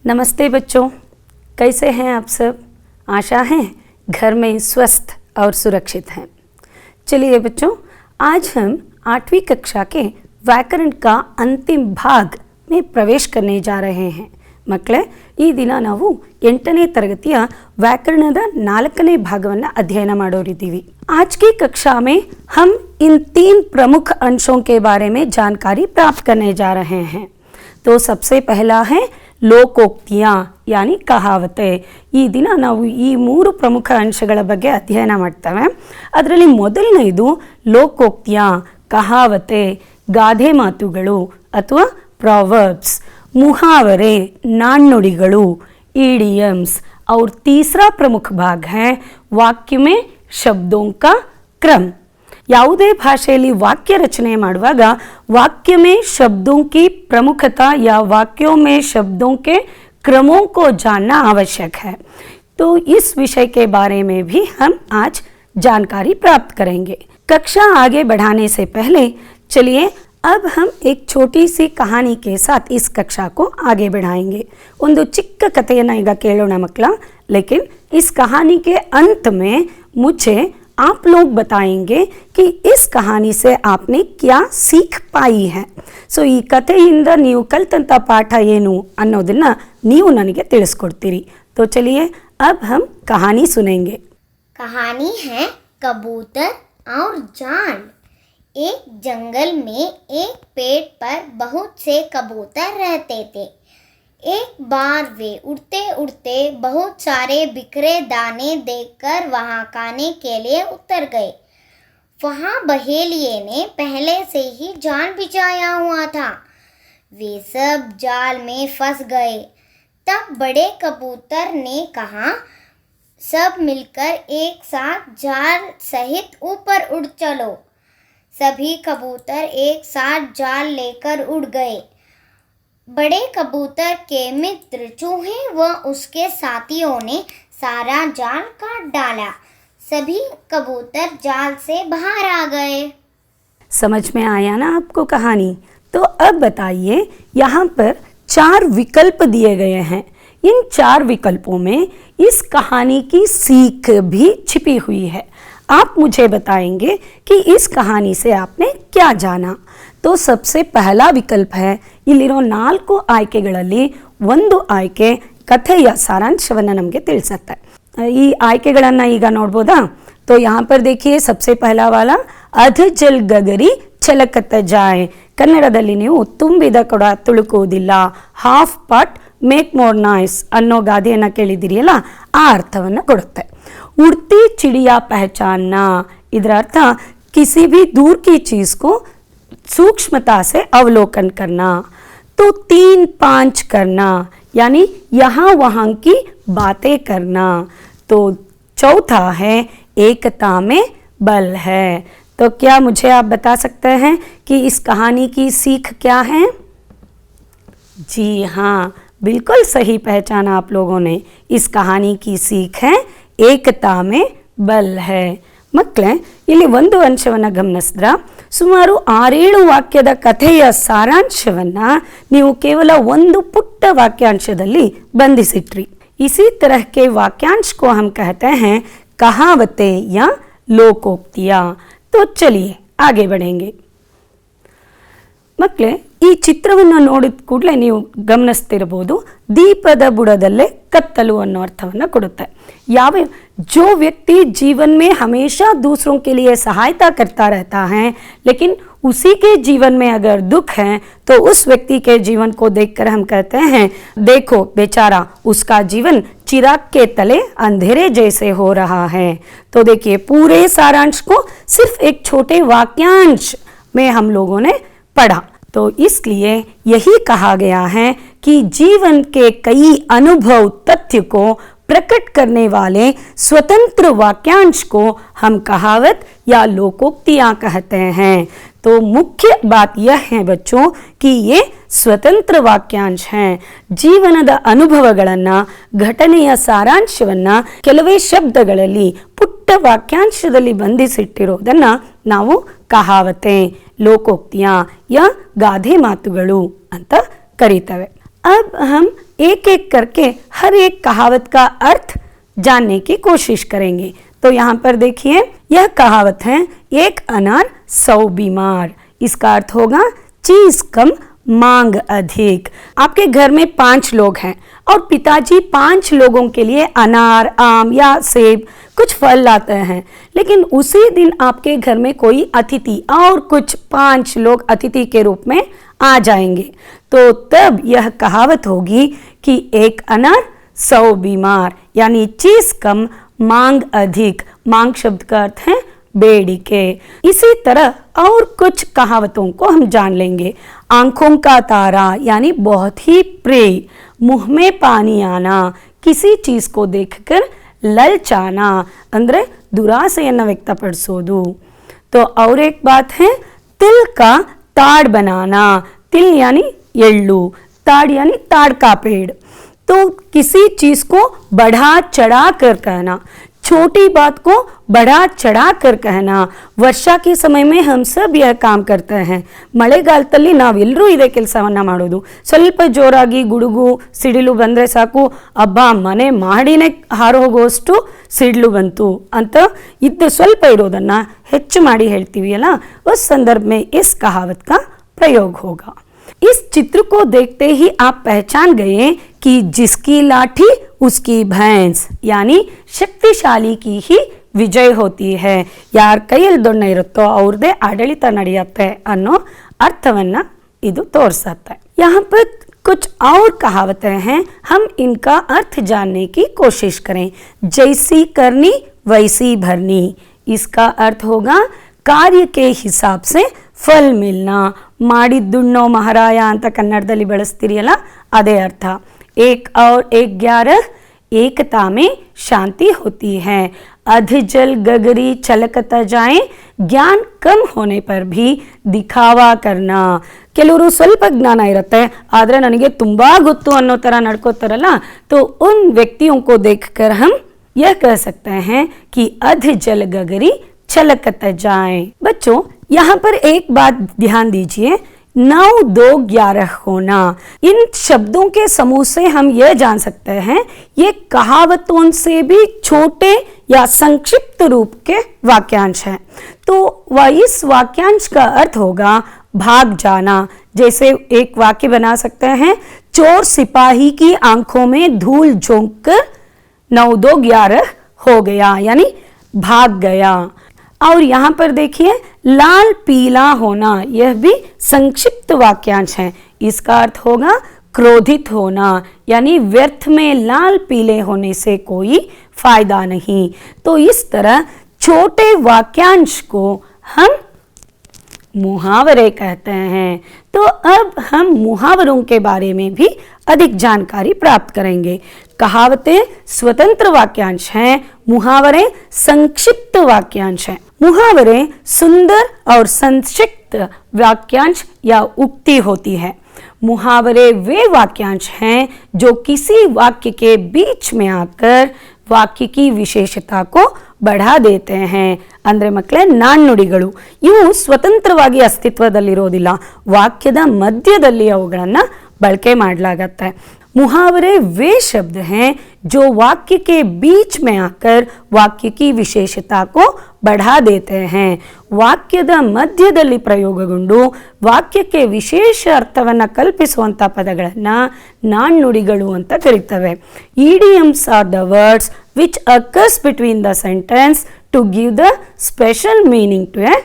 नमस्ते बच्चों, कैसे हैं आप सब। आशा है घर में स्वस्थ और सुरक्षित हैं। चलिए बच्चों, आज हम 8वीं कक्षा के व्याकरण का अंतिम भाग में प्रवेश करने जा रहे हैं। ಮಕ್ಕಳೇ, ಈ ದಿನ ನಾವು 8ನೇ ತರಗತಿಯ व्याकरणದ 4ನೇ ಭಾಗವನ್ನು ಅಧ್ಯಯನ ಮಾಡೋರಿದ್ದೀವಿ। आज की कक्षा में हम इन 3 प्रमुख अंशों के बारे में जानकारी प्राप्त करने जा रहे हैं। तो सबसे पहला है ಲೋಕೋಕ್ತಿಯಾ यानी ಕಹಾವತೆ। ಈ ದಿನ ನಾವು ಈ 3 ಪ್ರಮುಖ ಅಂಶಗಳ ಬಗ್ಗೆ ಅಧ್ಯಯನ ಮಾಡ್ತೇವೆ। ಅದರಲ್ಲಿ ಮೊದಲನೆಯದು ಲೋಕೋಕ್ತಿಯಾ, ಕಹಾವತೆ, ಗಾದೆ ಮಾತುಗಳು ಅಥವಾ ಪ್ರಾವರ್ಬ್ಸ್, मुहावरे, नानुड़िगलु, इडियम्स। और तीसरा प्रमुख भाग है वाक्य में शब्दों का क्रम। ಯಾವುದೇ ಭಾಷೆಯಲ್ಲಿ ವಾಕ್ಯ ರಚನೆ ಮಾಡುವಾಗ वाक्य में शब्दों की प्रमुखता या वाक्यों में शब्दों के क्रमों को जानना आवश्यक है। तो इस विषय के बारे में भी हम आज जानकारी प्राप्त करेंगे। कक्षा आगे बढ़ाने से पहले चलिए अब हम एक छोटी सी कहानी के साथ इस कक्षा को आगे बढ़ाएंगे। ಒಂದು ಚಿಕ್ಕ ಕಥೆಯನ್ನು ಈಗ ಕೇಳೋಣ ಮಕ್ಕಳ। लेकिन इस कहानी के अंत में मुझे आप लोग बताएंगे कि इस कहानी से आपने क्या सीख पाई है। सो ಈ ಕಥೆಯಿಂದ ನೀವು ಕಲಿತಂತ ಪಾಠ ಏನು ಅನ್ನೋದನ್ನ ನೀವು ನನಗೆ ತಿಳಿಸ್ಕೊಡ್ತೀರಿ। तो चलिए अब हम कहानी सुनेंगे। कहानी है कबूतर और जांड। एक जंगल में एक पेड़ पर बहुत से कबूतर रहते थे। एक बार वे उड़ते उड़ते बहुत सारे बिखरे दाने देखकर वहां खाने के लिए उतर गए। वहां बहेलिए ने पहले से ही जाल बिछाया हुआ था। वे सब जाल में फंस गए। तब बड़े कबूतर ने कहा, सब मिलकर एक साथ जाल सहित ऊपर उड़ चलो। सभी कबूतर एक साथ जाल लेकर उड़ गए। बड़े कबूतर के मित्र चूहे व उसके साथियों ने सारा जाल काट डाला। सभी कबूतर जाल से बाहर आ गए। समझ में आया ना आपको कहानी। तो अब बताइए, यहाँ पर 4 विकल्प दिए गए हैं। इन 4 विकल्पों में इस कहानी की सीख भी छिपी हुई है। आप मुझे बताएंगे कि इस कहानी से आपने क्या जाना। तो सबसे पहला विकल्प है, इಲ್ಲಿರೋ 4 ಆಯ್ಕೆಗಳಲ್ಲಿ ಒಂದು ಆಯ್ಕೆ ಕಥೆಯ ಸಾರಾಂಶವನ್ನು ನಮಗೆ ತಿಳಿಸುತ್ತೆ। ಈ ಆಯ್ಕೆಗಳನ್ನು ಈಗ ನೋಡಬಹುದಾ। तो यहाँ पर देखिए सबसे पहला वाला अध जल गगरी छलकत जाए। ಕನ್ನಡದಲ್ಲಿ ನೀವು ತುಂಬಿದ ಕೊಡ ತುಳುಕುವುದಿಲ್ಲ, half pot make more noise ಅನ್ನೋ ಗಾದೆಯನ್ನು ಕೇಳಿದಿರಿಯಲ್ಲ, ಆ ಅರ್ಥವನ್ನು ಕೊಡುತ್ತೆ। उड़ती चिड़िया पहचानना, ಇದರ ಅರ್ಥ किसी भी दूर की चीज को सूक्ष्मता से अवलोकन करना। तो 3-5 करना यानी यहाँ वहाँ की बातें करना। तो चौथा है एकता में बल है। तो क्या मुझे आप बता सकते हैं कि इस कहानी की सीख क्या है। जी हाँ, बिल्कुल सही पहचाना आप लोगों ने। इस कहानी की सीख है ಏಕತಾ ಮೇ ಬಲ್ ಹೈ। ಮಕ್ಕಳೇ, ಇಲ್ಲಿ ಒಂದು ಅಂಶವನ್ನು ಗಮನಿಸಿದ್ರ, ಸುಮಾರು 6-7 ವಾಕ್ಯದ ಕಥೆಯ ಸಾರಾಂಶವನ್ನು ನೀವು ಕೇವಲ ಒಂದು ಪುಟ್ಟ ವಾಕ್ಯಾಂಶದಲ್ಲಿ ಬಂಧಿಸಿಟ್ರಿ। इसी तरह के वाक्यांश को हम कहते हैं कहावतें या लोकोक्तियाँ। तो चलिए आगे बढ़ेंगे। ಮಕ್ಕಳೇ, ಈ ಚಿತ್ರವನ್ನು ನೋಡಿದ ಕೂಡಲೇ ನೀವು ಗಮನಿಸ್ತಿರಬಹುದು, दीपದ ಬುಡದಲ್ಲೇ कत्तलु ಅನ್ನೋ ಅರ್ಥವನ್ನು ಕೊಡುತ್ತೆ। जो व्यक्ति जीवन में हमेशा दूसरों के लिए सहायता करता रहता है, लेकिन उसी के जीवन में अगर दुख है तो उस व्यक्ति के जीवन को देखकर हम कहते हैं, देखो बेचारा, उसका जीवन चिराग के तले अंधेरे जैसे हो रहा है। तो देखिए, पूरे सारांश को सिर्फ एक छोटे वाक्यांश में हम लोगों ने पढ़ा। तो इसलिए यही कहा गया है कि जीवन के कई अनुभव तथ्य को प्रकट करने वाले स्वतंत्र वाक्यांश को हम कहावत या लोकोक्तियाँ कहते हैं। तो मुख्य बात यह है बच्चों कि ये स्वतंत्र वाक्यांश हैं। ಜೀವನದ ಅನುಭವಗಳನ್ನು, ಘಟನೆಯ ಸಾರಾಂಶವನ್ನು ಕೆಲವೇ ಶಬ್ದಗಳಲ್ಲಿ ಪುಟ್ಟ ವಾಕ್ಯಾಂಶದಲ್ಲಿ ಬಂಧಿಸಿಟ್ಟಿರೋದನ್ನು ನಾವು ಕಹಾವತೆ, ಲೋಕೋಕ್ತಿಯ ಯಾ ಗಾದೆ ಮಾತುಗಳು ಅಂತ ಕರೀತೇವೆ। अब हम एक एक करके हर एक कहावत का अर्थ जानने की कोशिश करेंगे। तो यहाँ पर देखिए, यह कहावत है, एक अनार 100 बीमार। इसका अर्थ होगा चीज कम मांग अधिक। आपके घर में 5 लोग हैं और पिताजी 5 लोगों के लिए अनार, आम या सेब कुछ फल लाते हैं, लेकिन उसी दिन आपके घर में कोई अतिथि और कुछ 5 लोग अतिथि के रूप में आ जाएंगे, तो तब यह कहावत होगी कि एक अनार 100 बीमार, यानी चीज कम मांग अधिक। मांग शब्द का अर्थ है बेड़िके। इसी तरह और कुछ कहावतों को हम जान लेंगे। आंखों का तारा यानी बहुत ही प्रिय, मुंह में पानी आना, किसी चीज को देखकर ललचाना ಅಂದ್ರೆ ದುರಾಸೆಯನ್ನು ವ್ಯಕ್ತಪಡಿಸೋದು। तो और एक बात है, तिल का ताड़ बनाना। तिल यानी एಳ್ಳು, ताड़ यानी ताड़ का पेड़। तो किसी चीज को बढ़ा चढ़ा कर कहना, छोटी बात को बढ़ा चढ़ा कर कहना। ವರ್ಷಾ के समय में हम सब यह काम करते हैं। ಮಳೆಗಾಲದಲ್ಲಿ ನಾವೆಲ್ಲರೂ ಇದೇ ಕೆಲಸವನ್ನ ಮಾಡೋದು। ಸ್ವಲ್ಪ ಜೋರಾಗಿ ಗುಡುಗು ಸಿಡಿಲು ಬಂದ್ರೆ ಸಾಕು, ಅಬ್ಬಾ ಮನೆ ಮಾಡಿನೇ ಹಾರೋಗೋಷ್ಟು ಸಿಡಿಲು ಬಂತು ಅಂತ ಇದ್ದ ಸ್ವಲ್ಪ ಇರೋದನ್ನ ಹೆಚ್ಚು ಮಾಡಿ ಹೇಳ್ತೀವಿ ಅಲ್ಲ, उस संदर्भ में इस कहावत का प्रयोग होगा। इस चित्र को देखते ही आप पहचान गए कि जिसकी लाठी उसकी भैंस, यानी शक्तिशाली की ही विजय होती है। यार ಕೈಯಲ್ಲಿ ದೊಣ್ಣೆ ಇರುತ್ತೋ ಅವ್ರದೇ ಆಡಳಿತ ನಡೆಯುತ್ತೆ ಅನ್ನೋ ಅರ್ಥವನ್ನ ಇದು ತೋರಿಸುತ್ತೆ। यहाँ पर कुछ और कहावतें हैं, हम इनका अर्थ जानने की कोशिश करें। जैसी करनी वैसी भरनी, इसका अर्थ होगा कार्य के हिसाब से ಫಲ್ ಮಿಲ್ನಾ। ಮಾಡಿದ್ದುಣ್ಣೋ ಮಹಾರಾಯ ಅಂತ ಕನ್ನಡದಲ್ಲಿ ಬಳಸ್ತೀರಿಯಲ್ಲ, ಅದೇ ಅರ್ಥ। एक और 11 एकता में शांति होती है। अध जल गगरी छलकता जाए, ज्ञान कम होने पर भी दिखावा करना। ಕೆಲವರು ಸ್ವಲ್ಪ ಜ್ಞಾನ ಇರುತ್ತೆ, ಆದರೆ ನನಗೆ ತುಂಬಾ ಗೊತ್ತು ಅನ್ನೋ ಥರ ನಡ್ಕೋತಾರಲ್ಲ, तो उन व्यक्तियों को देखकर हम यह कह सकते हैं कि अध जल गगरी छलकत जाए। बच्चों यहाँ पर एक बात ध्यान दीजिए, 9, 2, 11 होना। इन शब्दों के समूह से हम यह जान सकते हैं ये कहावतों से भी छोटे या संक्षिप्त रूप के वाक्यांश हैं। तो इस वाक्यांश का अर्थ होगा भाग जाना। जैसे एक वाक्य बना सकते हैं, चोर सिपाही की आंखों में धूल झोंक कर 9, 2, 11 हो गया, यानी भाग गया। और यहाँ पर देखिए, लाल पीला होना, यह भी संक्षिप्त वाक्यांश है। इसका अर्थ होगा क्रोधित होना, यानी व्यर्थ में लाल पीले होने से कोई फायदा नहीं। तो इस तरह छोटे वाक्यांश को हम मुहावरे कहते हैं। तो अब हम मुहावरों के बारे में भी अधिक जानकारी प्राप्त करेंगे। कहावतें स्वतंत्र वाक्यांश हैं, मुहावरे संक्षिप्त वाक्यांश हैं। मुहावरे सुंदर और संक्षिप्त वाक्यांश या उक्ति होती है। मुहावरे वे वाक्यांश हैं जो किसी वाक्य के बीच में आकर वाक्य की विशेषता को बढ़ा देते हैं। ಅಂದ್ರೆ ಮಕ್ಕಳೇ, ನಾಣ್ಣುಡಿಗಳು ಇವು ಸ್ವತಂತ್ರವಾಗಿ ಅಸ್ತಿತ್ವದಲ್ಲಿರೋದಿಲ್ಲ, ವಾಕ್ಯದ ಮಧ್ಯದಲ್ಲಿ ಅವುಗಳನ್ನು ಬಳಕೆ ಮಾಡಲಾಗತ್ತೆ। मुहावरे वे शब्द हैं जो वाक्य के बीच में आकर वाक्य की विशेषता को बढ़ा देते हैं। ವಾಕ್ಯದ ಮಧ್ಯದಲ್ಲಿ ಪ್ರಯೋಗಗೊಂಡು ವಾಕ್ಯಕ್ಕೆ ವಿಶೇಷ ಅರ್ಥವನ್ನು ಕಲ್ಪಿಸುವಂಥ ಪದಗಳನ್ನು ನಾಣ್ಣುಡಿಗಳು ಅಂತ ಕರೀತವೆ। Idioms are the words which occurs between the sentence to give the special meaning to a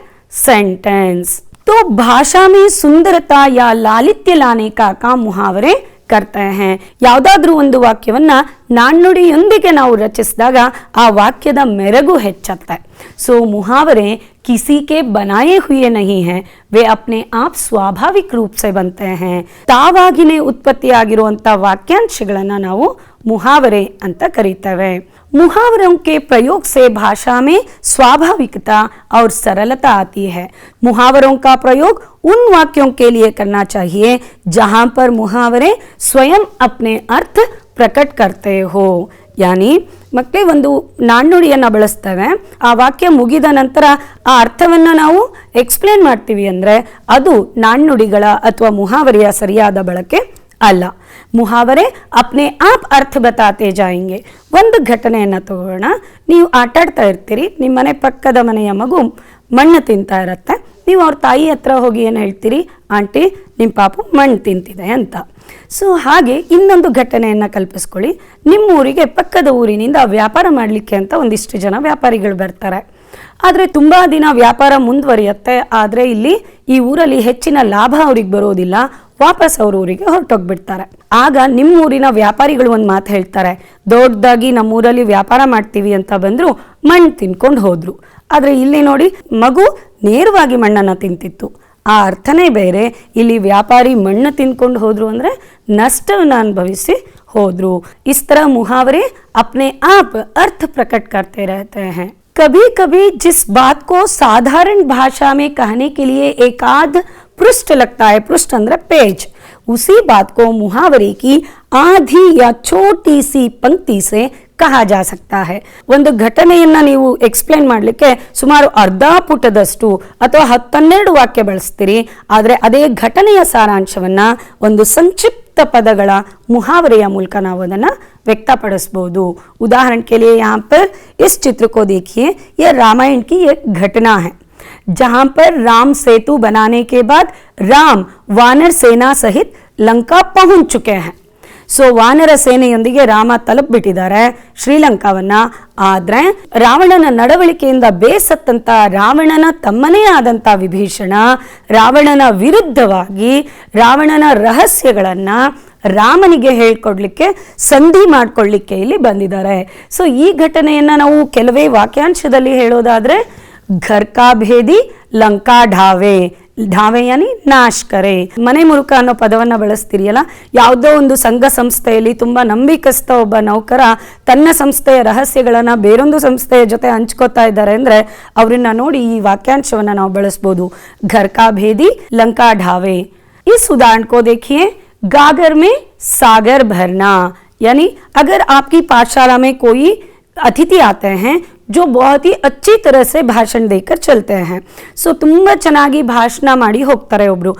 sentence। तो भाषा में सुंदरता या लालित्य लाने का काम मुहावरे करते हैं। ಯಾವುದಾದ್ರೂ ಒಂದು ವಾಕ್ಯವನ್ನ ನಾಣ್ಣುಡಿಯೊಂದಿಗೆ ನಾವು ರಚಿಸಿದಾಗ ಆ ವಾಕ್ಯದ ಮೆರುಗು ಹೆಚ್ಚುತ್ತೆ। सो मुहावरे किसी के बनाए हुए नहीं हैं, वे अपने आप स्वाभाविक रूप से बनते हैं। ತಾವಾಗಿನೇ ಉತ್ಪತ್ತಿಯಾಗಿರುವಂಥ ವಾಕ್ಯಾಂಶಗಳನ್ನು ನಾವು मुहावरे ಅಂತ ಕರೀತೇವೆ। मुहावरों के प्रयोग से भाषा में स्वाभाविकता और सरलता आती है। मुहावरों का प्रयोग उन वाक्यों के लिए करना चाहिए जहां पर मुहावरे स्वयं अपने अर्थ प्रकट करते हो। यानी ಮಕ್ಕಳೇ, ಒಂದು ನಾಣ್ಣುಡಿಯನ್ನು ಬಳಸ್ತೇವೆ, ಆ ವಾಕ್ಯ ಮುಗಿದ ನಂತರ ಆ ಅರ್ಥವನ್ನು ನಾವು ಎಕ್ಸ್ಪ್ಲೇನ್ ಮಾಡ್ತೀವಿ ಅಂದರೆ ಅದು ನಾಣ್ಣುಡಿಗಳ ಅಥವಾ ಮುಹಾವರೆಯ ಸರಿಯಾದ ಬಳಕೆ ಅಲ್ಲ। ಮುಹಾವರೆ ಅಪ್ನೆ ಆಪ್ ಅರ್ಥ ಬತಾತೆ ಜಾಯೆಂಗೆ. ಒಂದು ಘಟನೆಯನ್ನು ತಗೋಣ. ನೀವು ಆಟಾಡ್ತಾ ಇರ್ತೀರಿ, ನಿಮ್ಮ ಮನೆ ಪಕ್ಕದ ಮನೆಯ ಮಗು ಮಣ್ಣು ತಿಂತಾ ಇರತ್ತೆ. ನೀವು ಅವ್ರ ತಾಯಿ ಹತ್ರ ಹೋಗಿ ಏನು ಹೇಳ್ತೀರಿ, ಆಂಟಿ ನಿಮ್ಮ ಪಾಪು ಮಣ್ಣು ತಿಂತಿದೆ ಅಂತ. ಸೊ ಹಾಗೆ ಇನ್ನೊಂದು ಘಟನೆಯನ್ನು ಕಲ್ಪಿಸ್ಕೊಳ್ಳಿ. ನಿಮ್ಮ ಊರಿಗೆ ಪಕ್ಕದ ಊರಿನಿಂದ ವ್ಯಾಪಾರ ಮಾಡಲಿಕ್ಕೆ ಅಂತ ಒಂದಿಷ್ಟು ಜನ ವ್ಯಾಪಾರಿಗಳು ಬರ್ತಾರೆ. ಆದರೆ ತುಂಬ ದಿನ ವ್ಯಾಪಾರ ಮುಂದುವರಿಯುತ್ತೆ. ಆದರೆ ಇಲ್ಲಿ ಈ ಊರಲ್ಲಿ ಹೆಚ್ಚಿನ ಲಾಭ ಅವ್ರಿಗೆ ಬರೋದಿಲ್ಲ. ವಾಪಸ್ ಅವ್ರ ಊರಿಗೆ ಹೊರಟೋಗ್ಬಿಡ್ತಾರೆ. ಆಗ ನಿಮ್ಮೂರಿನ ವ್ಯಾಪಾರಿಗಳು ಒಂದು ಮಾತು ಹೇಳ್ತಾರೆ, ದೊಡ್ಡದಾಗಿ ನಮ್ಮೂರಲ್ಲಿ ವ್ಯಾಪಾರ ಮಾಡ್ತೀವಿ ಅಂತ ಬಂದರು, ಮಣ್ಣು ತಿನ್ಕೊಂಡು ಹೋದರು. ಆದರೆ ಇಲ್ಲಿ ನೋಡಿ, ಮಗು ನೇರವಾಗಿ ಮಣ್ಣನ್ನು ತಿಂತಿತ್ತು. ಆ ಅರ್ಥನೇ ಬೇರೆ. ಇಲ್ಲಿ ವ್ಯಾಪಾರಿ ಮಣ್ಣು ತಿನ್ಕೊಂಡು ಹೋದ್ರು ಅಂದರೆ ನಷ್ಟವನ್ನು ಅನುಭವಿಸಿ ಹೋದ್ರು. इस तरह मुहावरे अपने आप अर्थ प्रकट करते रहते हैं. कभी कभी जिस बात को साधारण भाषा में कहने के लिए एक आध पृष्ठ लगता है, पृष्ठ अंदर पेज, उसी बात को मुहावरे की आधी या छोटी सी पंक्ति से कहा जा सकता है. ಒಂದು ಘಟನೆಯನ್ನ ನೀವು ಎಕ್ಸ್ಪ್ಲೇನ್ ಮಾಡಲಿಕ್ಕೆ ಸುಮಾರು ಅರ್ಧ ಪುಟದಷ್ಟು ಅಥವಾ 12 ವಾಕ್ಯ ಬಳಸ್ತೀರಿ. ಆದರೆ ಅದೇ ಘಟನೆಯ ಸಾರಾಂಶವನ್ನ ಒಂದು ಸಂಕ್ಷಿಪ್ತ ಪದಗಳ मुहावरे ಮೂಲಕ ನಾವು ಅದನ್ನು व्यक्तपडिसಬಹುದು. उदाहरण के लिए यहाँ पर इस चित्र को देखिए. यह रामायण की एक घटना है जहाँ पर राम सेतु बनाने के बाद राम वानर सेना सहित लंका पहुंच चुके हैं. ಸೊ ವಾನರ ಸೇನೆಯೊಂದಿಗೆ ರಾಮ ತಲುಪಿಬಿಟ್ಟಿದ್ದಾರೆ ಶ್ರೀಲಂಕಾವನ್ನ. ಆದರೆ ರಾವಣನ ನಡವಳಿಕೆಯಿಂದ ಬೇಸತ್ತಂತ ರಾವಣನ ತಮ್ಮನೇ ಆದಂಥ ವಿಭೀಷಣ ರಾವಣನ ವಿರುದ್ಧವಾಗಿ ರಾವಣನ ರಹಸ್ಯಗಳನ್ನು ರಾಮನಿಗೆ ಹೇಳ್ಕೊಡ್ಲಿಕ್ಕೆ ಸಂಧಿ ಮಾಡ್ಕೊಳ್ಳಿಕ್ಕೆ ಇಲ್ಲಿ ಬಂದಿದ್ದಾರೆ. ಸೊ ಈ ಘಟನೆಯನ್ನು ನಾವು ಕೆಲವೇ ವಾಕ್ಯಾಂಶದಲ್ಲಿ ಹೇಳೋದಾದರೆ, ಘರ್ ಕಾ ಭೇದಿ ಲಂಕಾ ಢಾವೆ, ಢಾವೆ ಯಾನಿ ನಾಶ್ ಕರೆ. ಮನೆ ಮುರುಕ ಅನ್ನೋ ಪದವನ್ನು ಬಳಸ್ತಿರಿಯಲ್ಲ. ಯಾವುದೋ ಒಂದು ಸಂಘ ಸಂಸ್ಥೆಯಲ್ಲಿ ತುಂಬ ನಂಬಿಕಸ್ಥ ಒಬ್ಬ ನೌಕರ ತನ್ನ ಸಂಸ್ಥೆಯ ರಹಸ್ಯಗಳನ್ನು ಬೇರೊಂದು ಸಂಸ್ಥೆಯ ಜೊತೆ ಹಂಚ್ಕೋತಾ ಇದ್ದಾರೆ ಅಂದರೆ ಅವರನ್ನ ನೋಡಿ ಈ ವಾಕ್ಯಾಂಶವನ್ನು ನಾವು ಬಳಸ್ಬೋದು. ಘರ್ ಕಾ ಭೇದಿ ಲಂಕಾ ಢಾವೆ. इस उदाहरण को देखिए. गागर में सागर भरना, यानी अगर आपकी पाठशाला में कोई अतिथि आते हैं जो बहुत ही अच्छी तरह से भाषण देकर चलते हैं. ಸೊ ತುಂಬ ಚೆನ್ನಾಗಿ ಭಾಷಣ ಮಾಡಿ ಹೋಗ್ತಾರೆ ಒಬ್ರು,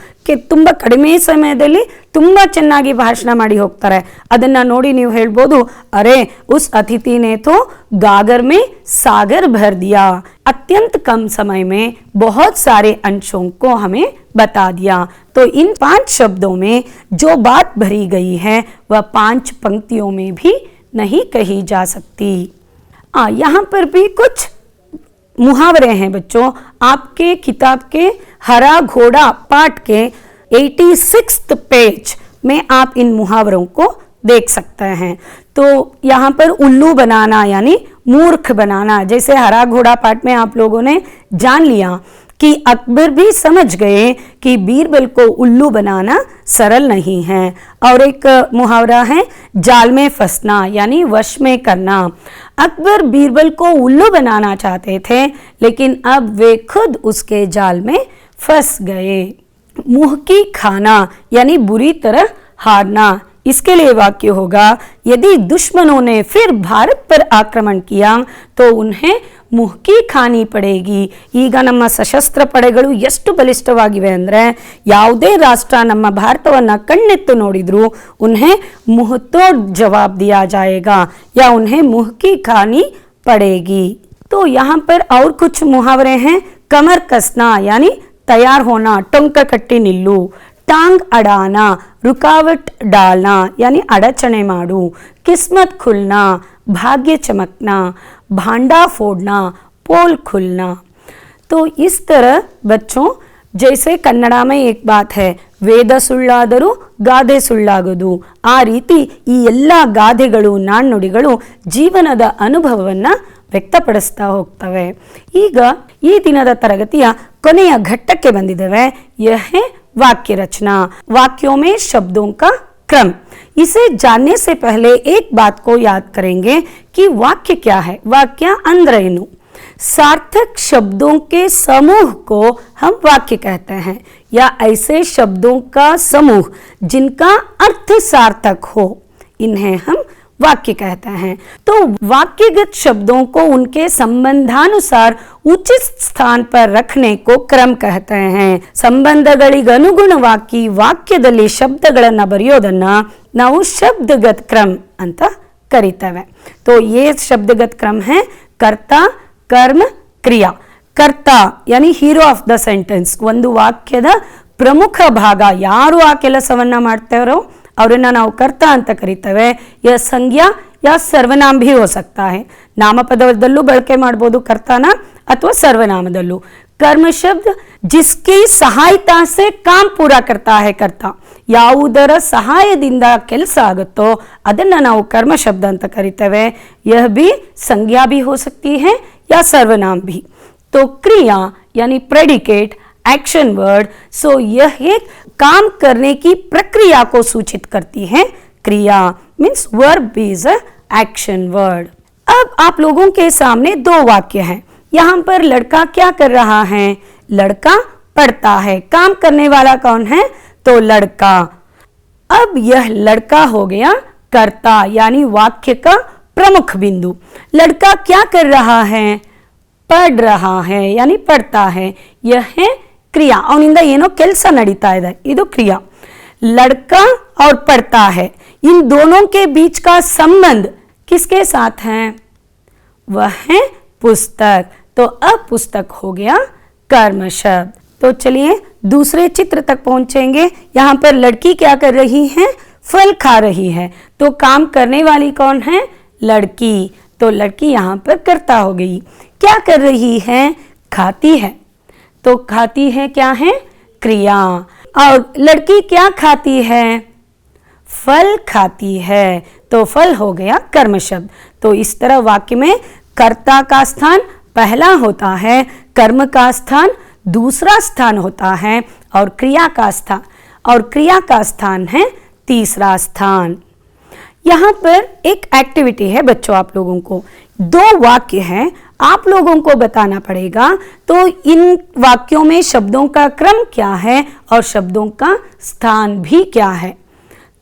ತುಂಬ ಕಡಿಮೆ ಸಮಯದಲ್ಲಿ ತುಂಬ ಚೆನ್ನಾಗಿ ಭಾಷಣ ಮಾಡಿ ಹೋಗ್ತಾರೆ. ಅದನ್ನು ನೋಡಿ ನೀವು ಹೇಳ್ಬೋದು, ಅರೆ ಉಸ್ ಅತಿಥಿ ನೇ ತೋ गागर में सागर भर दिया, अत्यंत कम समय में बहुत सारे अंशों को हमें बता दिया. तो इन 5 शब्दों में जो बात भरी गई है वह 5 पंक्तियों में भी नहीं कही जा सकती. यहाँ पर भी कुछ मुहावरे हैं बच्चों. आपके किताब के हरा घोड़ा पाठ के 86th पेज में आप इन मुहावरों को देख सकते हैं. तो यहाँ पर उल्लू बनाना यानी मूर्ख बनाना, जैसे हरा घोड़ा पाठ में आप लोगों ने जान लिया कि अकबर भी समझ गए कि बीरबल को उल्लू बनाना सरल नहीं है. और एक मुहावरा है जाल में फंसना यानी वश में करना. अकबर बीरबल को उल्लू बनाना चाहते थे लेकिन अब वे खुद उसके जाल में फंस गए. मुंह की खाना यानी बुरी तरह हारना. इसके लिए वाक्य होगा, यदि दुश्मनों ने फिर भारत पर आक्रमण किया तो उन्हें ಮುಹ್ಕಿ ಖಾನಿ ಪಡೆಗಿ. ಈಗ ನಮ್ಮ ಸಶಸ್ತ್ರ ಪಡೆಗಳು ಎಷ್ಟು ಬಲಿಷ್ಠವಾಗಿವೆ ಅಂದರೆ ಯಾವುದೇ ರಾಷ್ಟ್ರ ನಮ್ಮ ಭಾರತವನ್ನು ಕಣ್ಣೆತ್ತು ನೋಡಿದ್ರು ಉನ್ಹೆ ಮುಹ್ತೋಡ್ ಜವಾಬ್ ದಿಯಾ ಜಾಯೇಗಾ या उन्हें मुहकी खानी पड़ेगी. तो यहाँ पर और कुछ मुहावरे हैं. कमर कसना यानी तैयार होना, टोंक कट्टी निल्लू. टांग अड़ाना, रुकावट डालना यानी अड़चने माडू. किस्मत खुलना, भाग्य चमकना. भांडा फोड़ना, पोल खुलना. तो इस तरह बच्चों, जैसे कन्नड़ा में एक बात है, ವೇದ ಸುಳ್ಳಾದರೂ ಗಾದೆ ಸುಳ್ಳಾಗದು, ಆ ರೀತಿ ಈ ಎಲ್ಲ ಗಾದೆಗಳು ನಾಣ್ಣುಡಿಗಳು ಜೀವನದ ಅನುಭವವನ್ನು ವ್ಯಕ್ತಪಡಿಸ್ತಾ ಹೋಗ್ತವೆ. ಈಗ ಈ ದಿನದ ತರಗತಿಯ ಕೊನೆಯ ಘಟ್ಟಕ್ಕೆ ಬಂದಿದ್ದೇವೆ. ಯಹ वाक्य रचना. वाक्यों में शब्दों का क्रम. इसे जानने से पहले एक बात को याद करेंगे कि वाक्य क्या है. वाक्य अंदर ಏನು. सार्थक शब्दों के समूह को हम वाक्य कहते हैं या ऐसे शब्दों का समूह जिनका अर्थ सार्थक हो, इन्हें हम वाक्य कहते हैं. तो वाक्यगत शब्दों को उनके संबंधानुसार उचित स्थान पर रखने को क्रम कहते हैं. ಸಂಬಂಧಗಳಿಗನುಗುಣವಾಗಿ ವಾಕ್ಯದಲ್ಲಿ ಶಬ್ದಗಳನ್ನು ಬರೆಯೋದನ್ನ ನಾವು ಶಬ್ದಗತ್ ಕ್ರಮ ಅಂತ ಕರೀತೇವೆ. तो ये शब्दगत क्रम है कर्ता कर्म क्रिया. ಕರ್ತ ಯಾನಿ ಹೀರೋ ಆಫ್ ದ ಸೆಂಟೆನ್ಸ್, ಒಂದು ವಾಕ್ಯದ ಪ್ರಮುಖ ಭಾಗ, ಯಾರು ಆ ಕೆಲಸವನ್ನ ಮಾಡ್ತಾರೋ ಅವರನ್ನ ನಾವು ಕರ್ತ ಅಂತ ಕರಿತೇವೆ. ಯ ಸಂಜ್ಞಾ ಯಾ ಸರ್ವನಾಮ भी हो सकता है. ನಾಮಪದದಲ್ಲೂ ಬಳಕೆ ಮಾಡಬಹುದು ಕರ್ತಾನ ಅಥವಾ ಸರ್ವನಾಮದಲ್ಲೂ. कर्म शब्द जिसकी सहायता से काम पूरा करता है कर्ता. ಯಾವುದರ ಸಹಾಯದಿಂದ ಕೆಲಸ ಆಗುತ್ತೋ ಅದನ್ನ ನಾವು कर्म शब्द ಅಂತ ಕರಿತೇವೆ. यह भी संज्ञा भी हो सकती है या सर्वनाम भी. तो क्रिया यानी प्रेडिकेट एक्शन वर्ड. सो यह एक काम करने की प्रक्रिया को सूचित करती है. क्रिया means verb is a action word. अब आप लोगों के सामने दो वाक्य हैं. यहाँ पर लड़का क्या कर रहा है? लड़का पढ़ता है. काम करने वाला कौन है? तो लड़का. अब यह लड़का हो गया कर्ता यानी वाक्य का प्रमुख बिंदु. लड़का क्या कर रहा है? पढ़ रहा है यानी पढ़ता है. यह है क्रिया. ಅವನಿಂದ ಏನೋ ಕೆಲಸ ನಡೀತಾ ಇದೆ, ಇದು ಕ್ರಿಯಾ. लड़का और पढ़ता है, इन दोनों के बीच का संबंध किसके साथ है? वह है पुस्तक. तो अब पुस्तक हो गया कर्म शब्द. तो चलिए दूसरे चित्र तक पहुंचेंगे. यहाँ पर लड़की क्या कर रही है? फल खा रही है. तो काम करने वाली कौन है? लड़की. तो लड़की यहाँ पर कर्ता हो गई. क्या कर रही है? खाती है. तो खाती है क्या है? क्रिया. और लड़की क्या खाती है? फल खाती है. तो फल हो गया कर्म शब्द. तो इस तरह वाक्य में कर्ता का स्थान पहला होता है, कर्म का स्थान दूसरा स्थान होता है और क्रिया का स्थान है तीसरा स्थान. यहाँ पर एक एक्टिविटी है बच्चों, आप लोगों को दो वाक्य हैं, आप लोगों को बताना पड़ेगा. तो इन वाक्यों में शब्दों का क्रम क्या है और शब्दों का स्थान भी क्या है.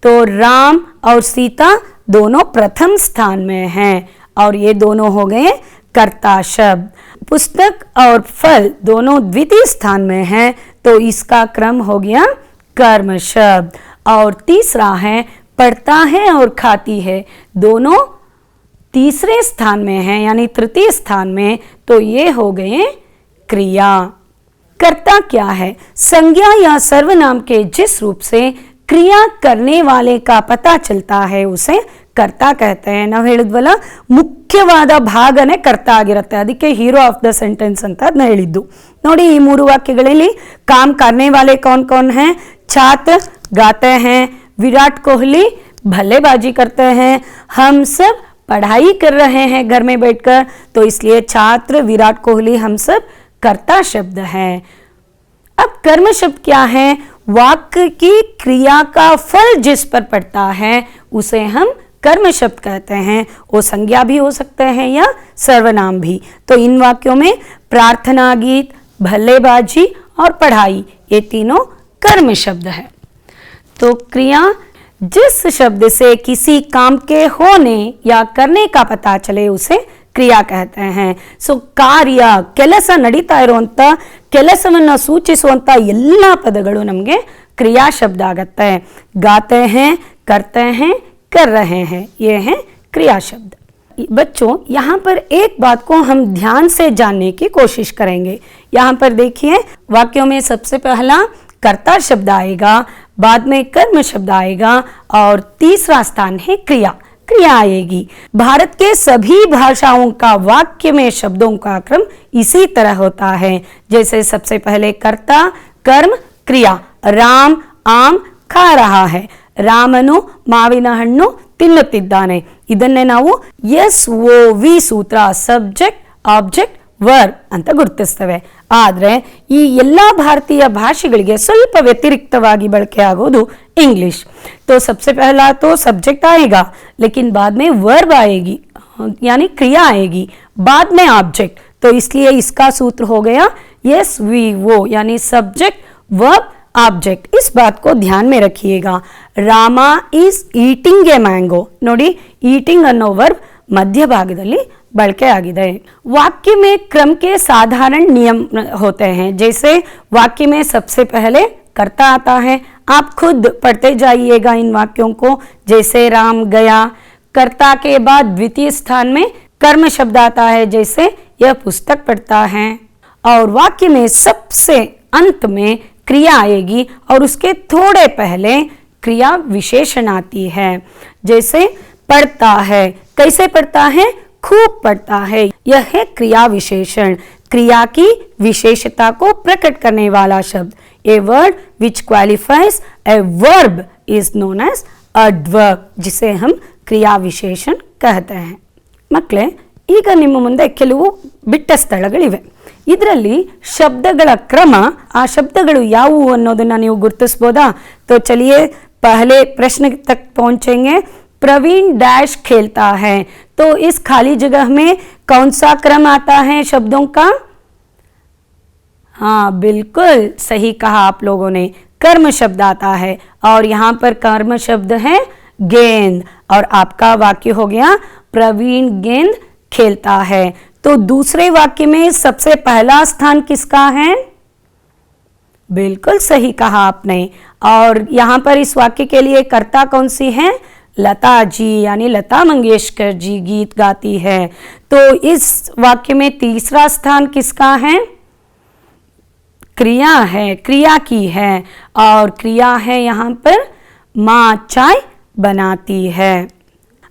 तो राम और सीता दोनों प्रथम स्थान में हैं और ये दोनों हो गए कर्ता शब्द. पुस्तक और फल दोनों द्वितीय स्थान में हैं, तो इसका क्रम हो गया कर्म शब्द. और तीसरा है पढ़ता है और खाती है, दोनों तीसरे स्थान में हैं यानी तृतीय स्थान में, तो ये हो गए क्रिया. कर्ता क्या है? संज्ञा या सर्वनाम के जिस रूप से क्रिया करने वाले का पता चलता है उसे कर्ता कहते हैं. ನಾವು ಹೇಳಿದ್ವಲ್ಲ, ಮುಖ್ಯವಾದ ಭಾಗನೇ ಕರ್ತ ಆಗಿರುತ್ತೆ, ಅದಕ್ಕೆ ಹೀರೋ ಆಫ್ ದ ಸೆಂಟೆನ್ಸ್ ಅಂತ ಅದನ್ನ ಹೇಳಿದ್ದು. ನೋಡಿ ಈ ಮೂರು ವಾಕ್ಯಗಳಲ್ಲಿ काम करने वाले कौन कौन हैं? छात्र गाते हैं, विराट कोहली भल्लेबाजी करते हैं, हम सब पढ़ाई कर रहे हैं घर में बैठकर. तो इसलिए छात्र, विराट कोहली, हम सब कर्ता शब्द है. अब कर्म शब्द क्या है? वाक्य की क्रिया का फल जिस पर पड़ता है उसे हम कर्म शब्द कहते हैं. वो संज्ञा भी हो सकते हैं या सर्वनाम भी. तो इन वाक्यों में प्रार्थना गीत, भल्लेबाजी और पढ़ाई ये तीनों कर्म शब्द है. तो क्रिया जिस शब्द से किसी काम के होने या करने का पता चले उसे क्रिया कहते हैं. सो ಕಾರ್ಯ, ಕೆಲಸ ನಡೀತಾ ಇರುವಂತ ಕೆಲಸವನ್ನು ಸೂಚಿಸುವಂತ ಎಲ್ಲ ಪದಗಳು ನಮಗೆ क्रिया शब्द ಆಗತ್ತೆ. गाते हैं, करते हैं, कर रहे हैं, ये है क्रिया शब्द. बच्चों यहाँ पर एक बात को हम ध्यान से जानने की कोशिश करेंगे. यहाँ पर देखिए वाक्यों में सबसे पहला कर्ता शब्द आएगा, बाद में कर्म शब्द आएगा और तीसरा स्थान है क्रिया. क्रिया आएगी. भारत के सभी भाषाओं का वाक्य में शब्दों का क्रम इसी तरह होता है. जैसे सबसे पहले कर्ता, कर्म, क्रिया. राम आम खा रहा है, ರಾಮನು ಮಾವಿನ ಹಣ್ಣು ತಿನ್ನುತ್ತಿದ್ದಾನೆ. ಇದನ್ನೇ ನಾವು SOV ಸೂತ್ರ, ಸಬ್ಜೆಕ್ಟ್ ಆಬ್ಜೆಕ್ಟ್ ವರ್ಬ್ ಅಂತ ಗುರುತಿಸ್ತೇವೆ. ಆದರೆ ಈ ಎಲ್ಲ ಭಾರತೀಯ ಭಾಷೆಗಳಿಗೆ ಸ್ವಲ್ಪ ವ್ಯತಿರಿಕ್ತವಾಗಿ ಬಳಕೆ ಆಗೋದು इंग्लिश. तो सबसे पहला तो सब्जेक्ट आएगा लेकिन बाद में वर्ब आएगी यानी क्रिया आएगी, बाद में ऑब्जेक्ट. तो इसलिए इसका सूत्र हो गया SVO यानी सब्जेक्ट वर्ब ऑब्जेक्ट. इस बात को ध्यान में रखिएगा. Rama is eating a mango. ನೋಡಿ ಈಟಿಂಗ್ ಅನ್ನೋ ವರ್ಬ್ मध्य भागದಲ್ಲಿ ಬಳಕೆ आಗಿದೆ. वाक्य में क्रम के साधारण नियम होते हैं. जैसे वाक्य में सबसे पहले कर्ता आता है, आप खुद पढ़ते जाइएगा इन वाक्यों को। जैसे राम गया, कर्ता के बाद द्वितीय स्थान में कर्म शब्द आता है, जैसे यह पुस्तक पढ़ता है। और वाक्य में सबसे अंत में क्रिया आएगी और उसके थोड़े पहले क्रिया विशेषण आती है। जैसे पढ़ता है, कैसे पढ़ता है? खूब पढ़ता है। यह है क्रिया विशेषण, क्रिया की विशेषता को प्रकट करने वाला शब्द। A word which qualifies a verb is known as adverb, जिसे हम क्रिया विशेषण कहते हैं। ಮಕ್ಕಳೇ, ಈಗ ನಿಮ್ಮ ಮುಂದೆ ಕೆಲವು ಬಿಟ್ಟ ಸ್ಥಳಗಳಿವೆ. ಇದರಲ್ಲಿ ಶಬ್ದಗಳ ಕ್ರಮ, ಆ ಶಬ್ದಗಳು ಯಾವುವು ಅನ್ನೋದನ್ನ ನೀವು ಗುರುತಿಸಬಹುದಾ? तो चलिए पहले प्रश्न तक पहुंचेंगे। प्रवीण डैश खेलता है, तो इस खाली जगह में कौन सा क्रम आता है शब्दों का? हाँ, बिल्कुल सही कहा आप लोगों ने, कर्म शब्द आता है। और यहाँ पर कर्म शब्द है गेंद, और आपका वाक्य हो गया प्रवीण गेंद खेलता है। तो दूसरे वाक्य में सबसे पहला स्थान किसका है? बिल्कुल सही कहा आपने। और यहाँ पर इस वाक्य के लिए कर्ता कौन सी है? लता जी, यानी लता मंगेशकर जी गीत गाती है। तो इस वाक्य में तीसरा स्थान किसका है? क्रिया है, क्रिया की है। और क्रिया है यहाँ पर माँ चाय बनाती है।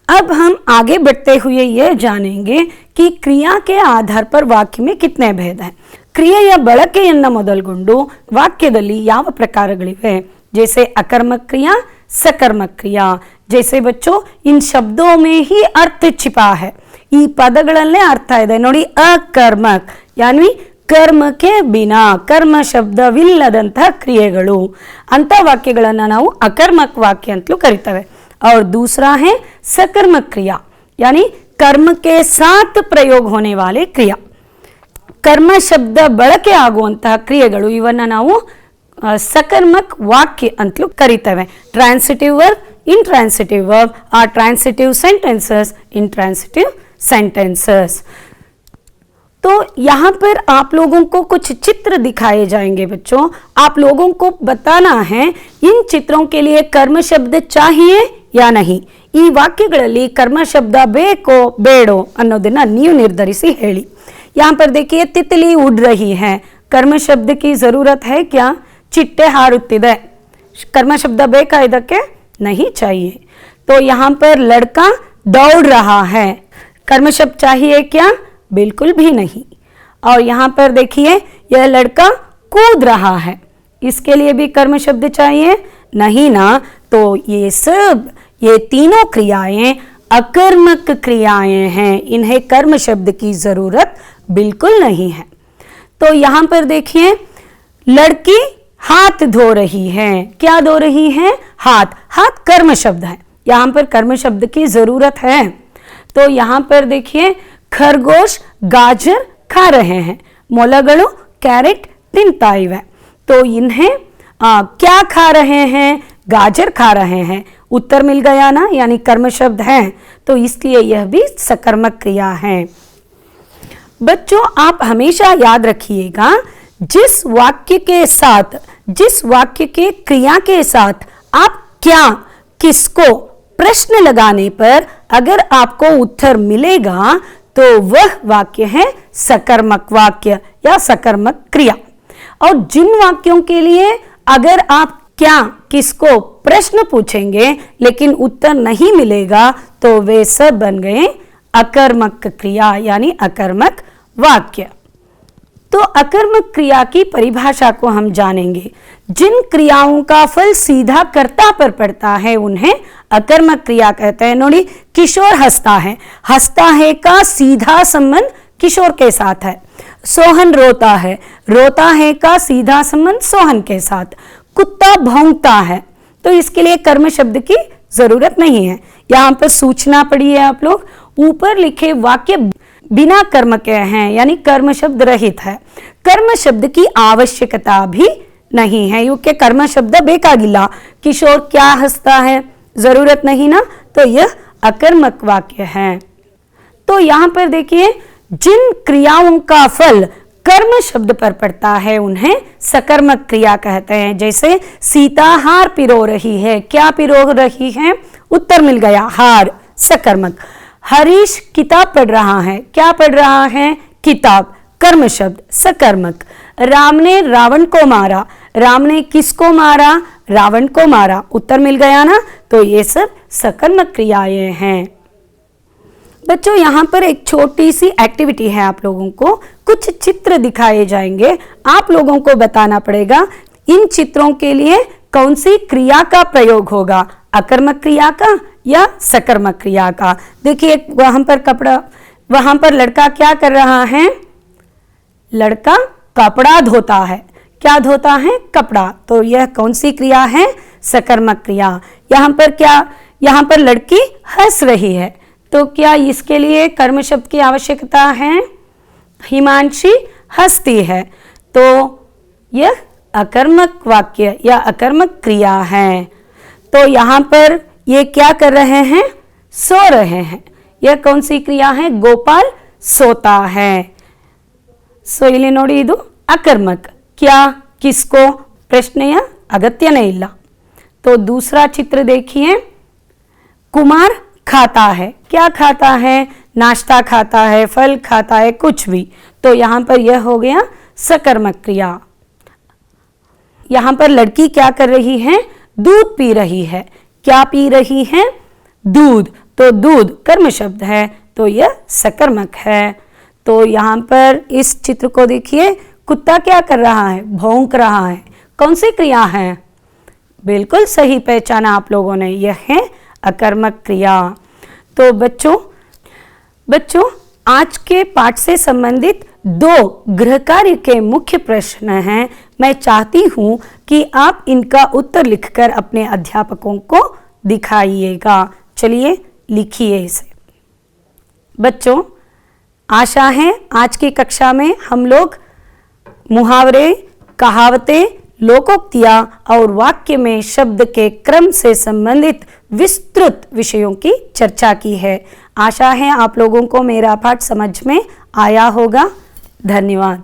अब हम आगे बढ़ते हुए यह जानेंगे कि क्रिया के आधार पर वाक्य में कितने भेद हैं। ಕ್ರಿಯೆಯ ಬಳಕೆಯನ್ನು ಮೊದಲುಗೊಂಡು ವಾಕ್ಯದಲ್ಲಿ ಯಾವ ಪ್ರಕಾರಗಳಿವೆ? जैसे अकर्मक क्रिया, सकर्मक क्रिया। जैसे बच्चों, इन शब्दों में ही अर्थ छिपा है, ಈ ಪದಗಳಲ್ಲೇ ಅರ್ಥ ಇದೆ ನೋಡಿ। ಅಕರ್ಮಕ್ ಯಾನಿ ಕರ್ಮಕ್ಕೆ ಬಿನಾ, ಕರ್ಮ ಶಬ್ದವಿಲ್ಲದಂತಹ ಕ್ರಿಯೆಗಳು, ಅಂತ ವಾಕ್ಯಗಳನ್ನು ನಾವು ಅಕರ್ಮಕ ವಾಕ್ಯ ಅಂತಲೂ ಕರಿತೇವೆ। और दूसरा है सकर्मक क्रिया, यानी कर्म के साथ प्रयोग होने वाले क्रिया, कर्म शब्द ಬಳಕೆ ಆಗುವಂತಹ ಕ್ರಿಯೆಗಳು, ಇವನ್ನ ನಾವು सकर्मक वाक्य ಅಂತಲೂ ಕರಿತೇವೆ। ट्रांसिटिव वर्ब, इंट्रांसिटिव वर्ब और ट्रांसिटिव सेंटेंसेस, इंट्रांसिटिव सेंटेंसेस। तो यहाँ पर आप लोगों को कुछ चित्र दिखाए जाएंगे बच्चों। आप लोगों को बताना है इन चित्रों के लिए कर्म शब्द चाहिए या नहीं। ಈ ವಾಕ್ಯಗಳಲ್ಲಿ कर्म शब्द ಬೇಕೋ ಬೇಡೋ ಅನ್ನೋದನ್ನ ನೀವು ನಿರ್ಧರಿಸಿ ಹೇಳಿ। यहाँ पर देखिए, तितली उड़ रही है, कर्म शब्द की जरूरत है क्या? चिट्टे हारुत्तिदे, कर्म शब्द बेका ಇದಕ್ಕೆ? नहीं चाहिए। तो यहाँ पर लड़का दौड़ रहा है, कर्म शब्द चाहिए क्या? बिल्कुल भी नहीं। और यहाँ पर देखिए, यह लड़का कूद रहा है, इसके लिए भी कर्म शब्द चाहिए? नहीं ना। तो ये तीनों क्रियाएं अकर्मक क्रियाएं हैं, इन्हें कर्म शब्द की जरूरत बिल्कुल नहीं है। तो यहाँ पर देखिए, लड़की हाथ धो रही है, क्या धो रही है? हाथ। हाथ कर्म शब्द है, यहाँ पर कर्म शब्द की जरूरत है। तो यहाँ पर देखिए, खरगोश गाजर खा रहे हैं, ಮೊಲಗಳು ಕ್ಯಾರೆಟ್ ತಿಂತಾ ಇವೆ। तो इन्हें क्या खा रहे हैं? गाजर खा रहे हैं। उत्तर मिल गया ना, यानी कर्म शब्द है, तो इसलिए यह भी सकर्मक क्रिया है। बच्चों, आप हमेशा याद रखिएगा, जिस वाक्य के साथ, जिस वाक्य के क्रिया के साथ आप क्या, किसको प्रश्न लगाने पर अगर आपको उत्तर मिलेगा तो वह वाक्य है सकर्मक वाक्य या सकर्मक क्रिया। और जिन वाक्यों के लिए अगर आप क्या, किसको प्रश्न पूछेंगे लेकिन उत्तर नहीं मिलेगा तो वे सब बन गए अकर्मक क्रिया यानी अकर्मक वाक्य। तो अकर्मक क्रिया की परिभाषा को हम जानेंगे। जिन क्रियाओं का फल सीधा कर्ता पर पड़ता है उन्हें अकर्मक क्रिया कहते हैं। नोड़ी, किशोर हंसता है, हंसता है का सीधा संबंध किशोर के साथ है। सोहन रोता है, रोता है का सीधा संबंध सोहन के साथ। कुत्ता भौंकता है, तो इसके लिए कर्म शब्द की जरूरत नहीं है। यहाँ पर सूचना पड़ी है आप लोग, ऊपर लिखे वाक्य बिना कर्म के हैं, यानी कर्म शब्द रहित है। कर्म शब्द की आवश्यकता भी नहीं है, क्योंकि कर्म शब्द ಬೇಕಾಗಿಲ್ಲ। किशोर क्या हंसता है, जरूरत नहीं ना, तो यह अकर्मक वाक्य है। तो यहाँ पर देखिए, जिन क्रियाओं का फल कर्म शब्द पर पड़ता है उन्हें सकर्मक क्रिया कहते हैं। जैसे सीता हार पिरो रही है, क्या पिरो रही है? उत्तर मिल गया, हार, सकर्मक। हरीश किताब पढ़ रहा है, क्या पढ़ रहा है? किताब, कर्म शब्द, सकर्मक। राम ने रावण को मारा, राम ने किसको मारा? रावण को मारा, उत्तर मिल गया ना। तो ये सब सकर्मक क्रियाएं हैं। बच्चों यहाँ पर एक छोटी सी एक्टिविटी है, आप लोगों को कुछ चित्र दिखाए जाएंगे, आप लोगों को बताना पड़ेगा इन चित्रों के लिए कौन सी क्रिया का प्रयोग होगा, अकर्मक क्रिया का या सकर्मक क्रिया का। देखिए वहां पर लड़का क्या कर रहा है? लड़का कपड़ा धोता है, क्या धोता है? कपड़ा। तो यह कौन सी क्रिया है? सकर्मक क्रिया। यहाँ पर लड़की हंस रही है, तो क्या इसके लिए कर्म शब्द की आवश्यकता है? हिमांशी हंसती है, तो यह अकर्मक वाक्य या अकर्मक क्रिया है। तो यहाँ पर ये क्या कर रहे हैं? सो रहे हैं, यह कौन सी क्रिया है? गोपाल सोता है। सो ಇಲ್ಲಿ ನೋಡಿ ಇದು अकर्मक। क्या, किसको? प्रश्नय अगत्यನೇ ಇಲ್ಲ। तो दूसरा चित्र देखिए, कुमार खाता है, क्या खाता है? नाश्ता खाता है, फल खाता है, कुछ भी। तो यहाँ पर यह हो गया सकर्मक क्रिया। यहाँ पर लड़की क्या कर रही है? दूध पी रही है, क्या पी रही है? दूध। तो दूध कर्म शब्द है, तो यह सकर्मक है। तो यहाँ पर इस चित्र को देखिए, कुत्ता क्या कर रहा है? भौंक रहा है, कौन सी क्रिया है? बिल्कुल सही पहचाना आप लोगों ने, यह है अकर्मक क्रिया। तो बच्चों आज के पाठ से संबंधित 2 गृह कार्य के मुख्य प्रश्न हैं। मैं चाहती हूँ कि आप इनका उत्तर लिखकर अपने अध्यापकों को दिखाइएगा। चलिए लिखिए इसे। बच्चों आशा है आज की कक्षा में हम लोग मुहावरे, कहावतें, लोकोक्तियाँ और वाक्य में शब्द के क्रम से संबंधित विस्तृत विषयों की चर्चा की है। आशा है आप लोगों को मेरा पाठ समझ में आया होगा। धन्यवाद।